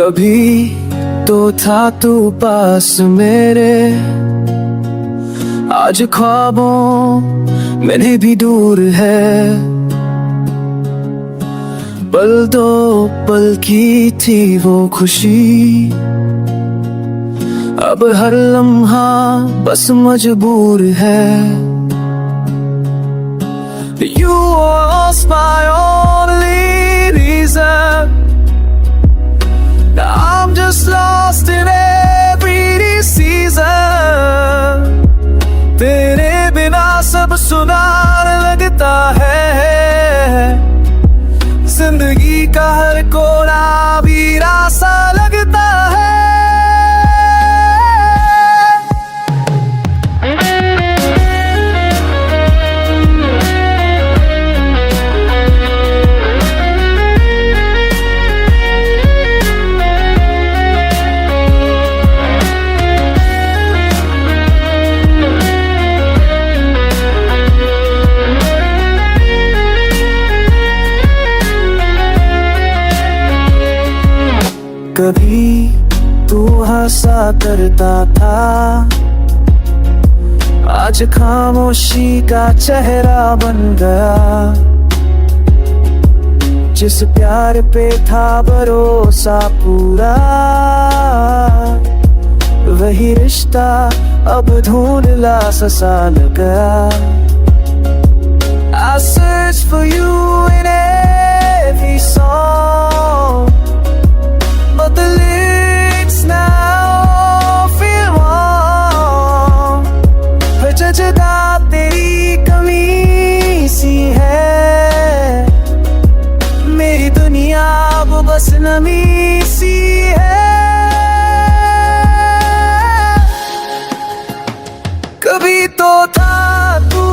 कभी तो था तू पास मेरे, आज ख्वाबों में भी दूर है। पल दो पल की थी वो खुशी, अब हर लम्हा बस मजबूर है। You was my only reason, now I'm just lost in every season. तेरे बिना सब सुनार लगता है, जिंदगी का हर कोना वीरा सा लगता है। कभी तू हंसा करता था, आज खामोशी का चेहरा बन गया। जिस प्यार पे था भरोसा पूरा, वही रिश्ता अब धुंधला सा लग गया। I search for you in every song, but the lyrics now feel wrong. हर जगह तेरी कमी सी है, मेरी दुनिया वो बस नमी सी है। कभी तो था तू